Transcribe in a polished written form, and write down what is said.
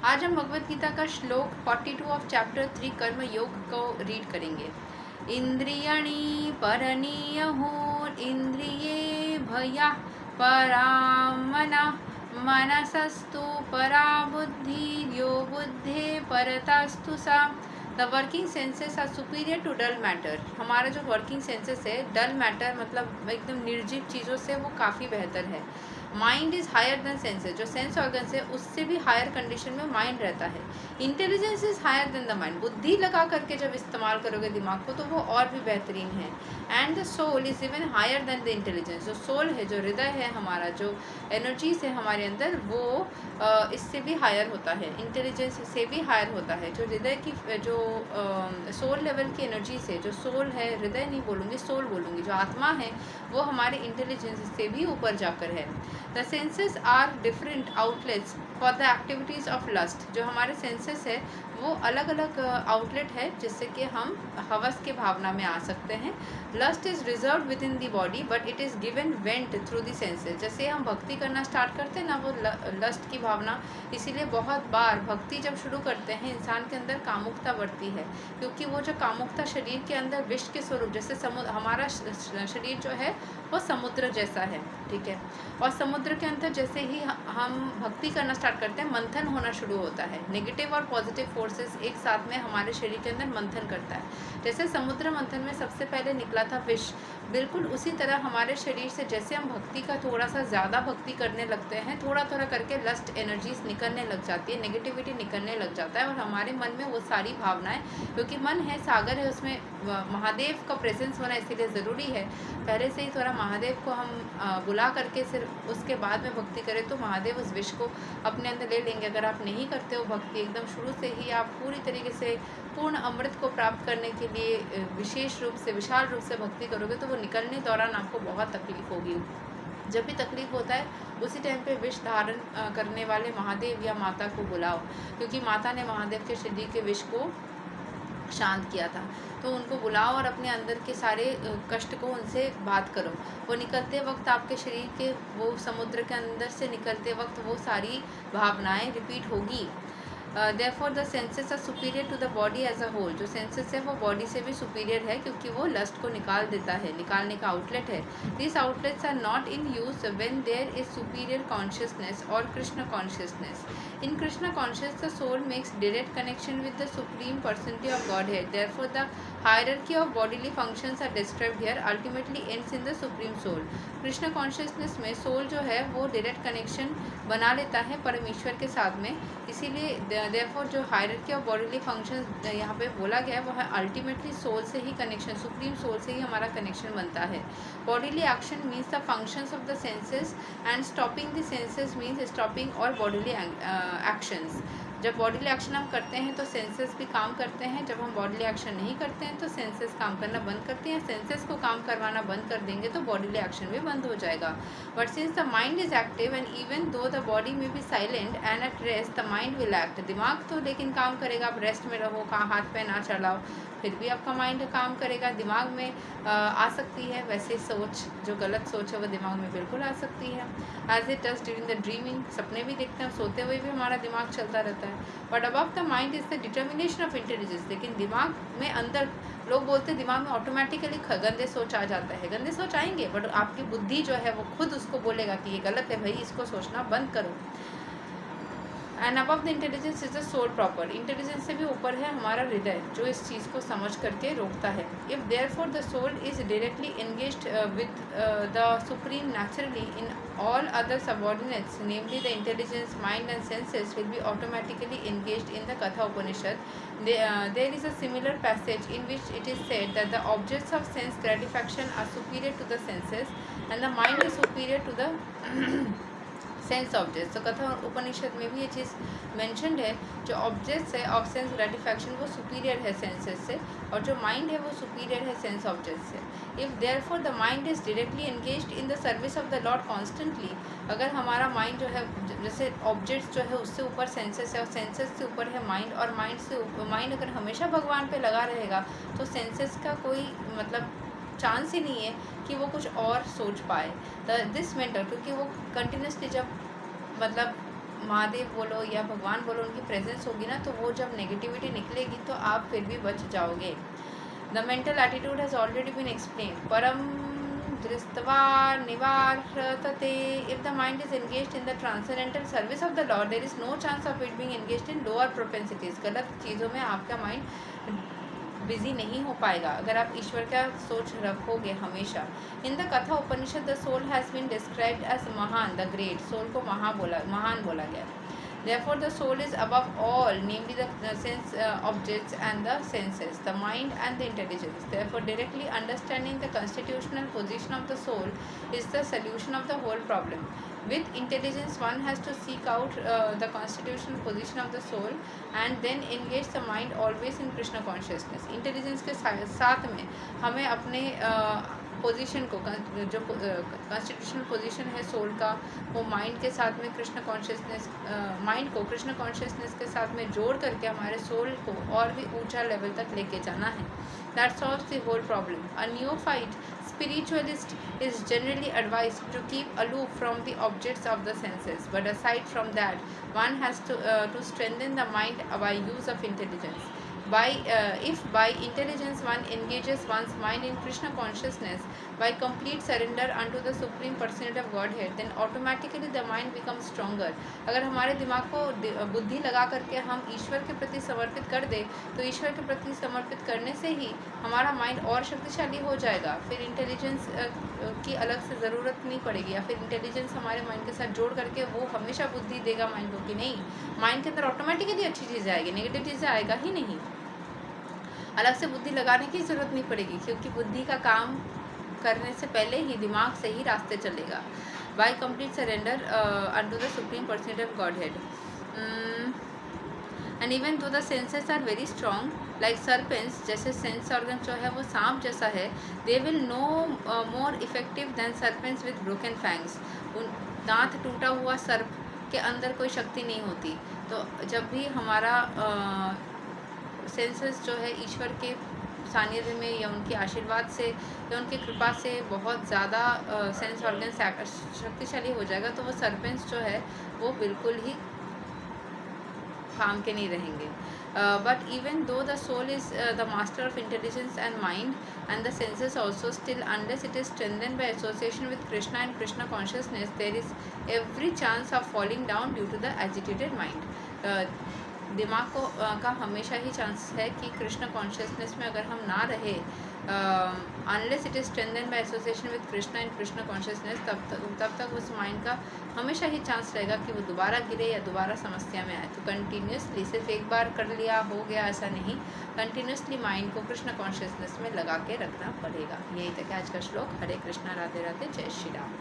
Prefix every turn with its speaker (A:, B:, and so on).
A: आज हम भगवत गीता का श्लोक 42 ऑफ चैप्टर 3 कर्म योग को रीड करेंगे। इंद्रियाणि परनीयहुः इंद्रिये भया परामना मनसस्तु परा बुद्धि यो बुद्धे परतास्तु सा। The working senses are superior to dull matter. हमारा जो वर्किंग सेंसेस है, डल मैटर मतलब एकदम निर्जीव चीज़ों से वो काफ़ी बेहतर है। Mind is higher than senses. जो सेंस ऑर्गन्स है उससे भी हायर कंडीशन में माइंड रहता है। Intelligence is higher than the mind. बुद्धि लगा करके जब इस्तेमाल करोगे दिमाग को तो वो और भी बेहतरीन है। And the soul is even higher than the intelligence. जो सोल है, जो हृदय है हमारा, जो एनर्जीज है हमारे अंदर, वो इससे भी हायर होता है, इंटेलिजेंस से भी हायर होता है। जो हृदय की जो सोल लेवल की एनर्जीज है, जो सोल है, हृदय नहीं बोलूँगी, सोल बोलूँगी, जो आत्मा है वो हमारे इंटेलिजेंस से भी ऊपर जाकर है। The senses are different outlets for the activities of lust. जो हमारे सेंसेस है वो अलग अलग आउटलेट है जिससे कि हम हवस के भावना में आ सकते हैं। Lust is reserve with in the body but it is given went through the senses. जैसे हम भक्ति करना स्टार्ट करते हैं ना, वो लस्ट की भावना, इसीलिए बहुत बार भक्ति जब शुरू करते हैं इंसान के अंदर कामुकता बढ़ती है, क्योंकि वो जो कामुकता शरीर के अंदर विष के स्वरूप, जैसे हमारा शरीर जो है वो समुद्र जैसा है, ठीक है। और समुद्र के अंदर जैसे ही हम भक्ति करना स्टार्ट करते हैं, मंथन होना शुरू होता है। नेगेटिव और पॉजिटिव फोर्सेस एक साथ में हमारे शरीर के अंदर मंथन करता है। जैसे समुद्र मंथन में सबसे पहले निकला था विष, बिल्कुल उसी तरह हमारे शरीर से जैसे हम भक्ति का थोड़ा सा ज़्यादा भक्ति करने लगते हैं, थोड़ा थोड़ा करके लस्ट एनर्जीज निकलने लग जाती है, नेगेटिविटी निकलने लग जाता है, और हमारे मन में वो सारी भावनाएं, क्योंकि मन है सागर है, उसमें महादेव का प्रेजेंस होना इसीलिए ज़रूरी है। पहले से ही थोड़ा महादेव को हम बुला करके सिर्फ उसके बाद में भक्ति करें तो महादेव उस विष को अपने अंदर ले लेंगे। अगर आप नहीं करते हो भक्ति एकदम शुरू से ही, आप पूरी तरीके से पूर्ण अमृत को प्राप्त करने के लिए विशेष रूप से, विशाल रूप से भक्ति करोगे तो वो निकलने दौरान आपको बहुत तकलीफ होगी। जब भी तकलीफ होता है उसी टाइम पे विष धारण करने वाले महादेव या माता को बुलाओ, क्योंकि माता ने महादेव के शरीर के विष को शांत किया था। तो उनको बुलाओ और अपने अंदर के सारे कष्ट को उनसे बात करो। वो निकलते वक्त आपके शरीर के वो समुद्र के अंदर से निकलते वक्त वो सारी भावनाएं रिपीट होगी। Therefore the senses are superior to the body as a whole. जो सेंसेस है वो बॉडी से भी सुपीरियर है, क्योंकि वो लस्ट को निकाल देता है, निकालने का आउटलेट है। This outlets are not in use when there is superior consciousness और Krishna consciousness. In Krishna consciousness, the soul makes direct connection with the supreme personality of Godhead. Therefore, the hierarchy of bodily functions are described here. Ultimately, ends in the supreme soul. Krishna consciousness में soul जो है वो direct connection बना लेता है परमेश्वर के साथ में, इसीलिए देयरफॉर जो हायरार्की ऑफ बॉडीली फंक्शंस यहाँ पे बोला गया है वो है अल्टीमेटली सोल से ही कनेक्शन, सुप्रीम सोल से ही हमारा कनेक्शन बनता है। Bodily action means the functions of the senses and stopping the senses means stopping और बॉडीली एक्शंस। जब बॉडीली एक्शन हम करते हैं तो सेंसेस भी काम करते हैं, जब हम बॉडीली एक्शन नहीं करते हैं तो सेंसेस काम करना बंद करते हैं। सेंसेस को काम करवाना बंद कर देंगे तो बॉडीली एक्शन भी बंद हो जाएगा। But since the mind is active and even though the body may be silent and at rest the mind will act. दिमाग तो लेकिन काम करेगा, आप रेस्ट में रहो, कहाँ हाथ पैर ना चलाओ, फिर भी आपका माइंड काम करेगा। दिमाग में आ सकती है वैसे सोच, जो गलत सोच है वो दिमाग में बिल्कुल आ सकती है। As it does during the dreaming, सपने भी देखते हैं, सोते हुए भी हमारा दिमाग चलता रहता है। But above the mind is the determination of intelligence. लेकिन दिमाग में अंदर लोग बोलते हैं दिमाग में ऑटोमेटिकली गंदे सोच आ जाता है, गंदे सोच आएंगे, बट आपकी बुद्धि जो है वो खुद उसको बोलेगा कि ये गलत है भाई, इसको सोचना बंद करो। And above the intelligence is the soul proper. Intelligence से भी ऊपर है हमारा हृदय, जो इस चीज़ को समझ करके रोकता है। If therefore the soul is directly engaged with the supreme naturally in all other subordinates, namely the intelligence, mind and senses, will be automatically engaged in the Katha Upanishad. There is a similar passage in which it is said that the objects of sense gratification are superior to the senses and the mind is superior to the sense objects. तो कथा उपनिषद में भी ये चीज़ mentioned है, जो objects है of sense gratification वो superior है सेंसेस से, और जो माइंड है वो सुपीरियर है सेंस ऑब्जेक्ट्स से। If therefore the mind is directly engaged in the service of the Lord constantly, अगर हमारा माइंड जो है जैसे ऑब्जेक्ट्स जो है उससे ऊपर सेंसेस है और सेंसेस से ऊपर है माइंड, और माइंड अगर हमेशा भगवान पे लगा रहेगा तो सेंसेस का कोई मतलब चांस ही नहीं है कि वो कुछ और सोच पाए। दिस मेंटल, क्योंकि वो कंटिन्यूसली जब मतलब महादेव बोलो या भगवान बोलो, उनकी प्रेजेंस होगी ना, तो वो जब नेगेटिविटी निकलेगी तो आप फिर भी बच जाओगे। The mental attitude has already been explain. परम दृष्ट्वा निवार्तते। If the mind is engaged in the transcendental service of the Lord, there is no chance of it being engaged in lower propensities. गलत चीज़ों में आपका माइंड बिजी नहीं हो पाएगा अगर आप ईश्वर का सोच रखोगे हमेशा। In the Katha Upanishad the soul has been described as mahan, the great. Soul को महान बोला गया। Therefore, the soul is above all, namely the sense objects and the senses, the mind and the intelligence. Therefore, directly understanding the constitutional position of the soul is the solution of the whole problem. With intelligence, one has to seek out the constitutional position of the soul and then engage the mind always in Krishna consciousness. Intelligence के साथ में हमें अपने position को, जो constitutional position है soul का, वो माइंड के साथ में कृष्ण कॉन्शियसनेस, माइंड को कृष्ण कॉन्शियसनेस के साथ में जोड़ करके हमारे सोल को और भी ऊंचा लेवल तक लेके जाना है। That solves the whole problem. A neophyte spiritualist is generally advised to keep aloof from the objects of the senses, but aside from that, one has to strengthen the mind by use of intelligence. If by intelligence one engages one's mind in Krishna consciousness by complete surrender unto the Supreme Personality of Godhead, then automatically the mind becomes stronger. अगर हमारे दिमाग को बुद्धि लगा करके हम ईश्वर के प्रति समर्पित कर दे, तो ईश्वर के प्रति समर्पित करने से ही हमारा माइंड और शक्तिशाली हो जाएगा। फिर इंटेलिजेंस की अलग से ज़रूरत नहीं पड़ेगी, या फिर इंटेलिजेंस हमारे माइंड के साथ जोड़ करके वो हमेशा बुद्धि देगा माइंड को कि नहीं, माइंड के अंदर ऑटोमेटिकली अच्छी चीज़ें आएगी, नेगेटिव चीज़ें आएगा ही नहीं। अलग से बुद्धि लगाने की ज़रूरत नहीं पड़ेगी, क्योंकि बुद्धि का काम करने से पहले ही दिमाग से ही रास्ते चलेगा। By complete surrender unto the supreme personality of Godhead. And even though the senses are very strong, like serpents, जैसे सेंस ऑर्गन जो है वो सांप जैसा है, they will no more effective than serpents with broken fangs. दांत टूटा हुआ सर्प के अंदर कोई शक्ति नहीं होती। तो जब भी हमारा सेंसेस जो है ईश्वर के सानिध्य में या उनके आशीर्वाद से या उनकी कृपा से बहुत ज़्यादा सेंस ऑर्गन शक्तिशाली हो जाएगा, तो वो सर्पेंट्स जो है वो बिल्कुल ही काम के नहीं रहेंगे। But even though the soul is the master of intelligence and mind and the senses also, still unless it is strengthened by association with Krishna and Krishna consciousness, there is every chance of falling down due to the agitated mind. दिमाग को का हमेशा ही chance है कि Krishna consciousness में अगर हम ना रहे, unless it is strengthen by association with Krishna and Krishna consciousness, तब तक उस माइंड का हमेशा ही चांस रहेगा कि वो दोबारा गिरे या दोबारा समस्या में आए। तो कंटिन्यूसली, सिर्फ एक बार कर लिया हो गया ऐसा नहीं, कंटिन्यूसली माइंड को कृष्ण कॉन्शियसनेस में लगा के रखना पड़ेगा। यही तक आज का श्लोक। हरे कृष्णा, राधे राधे, जय श्री राम।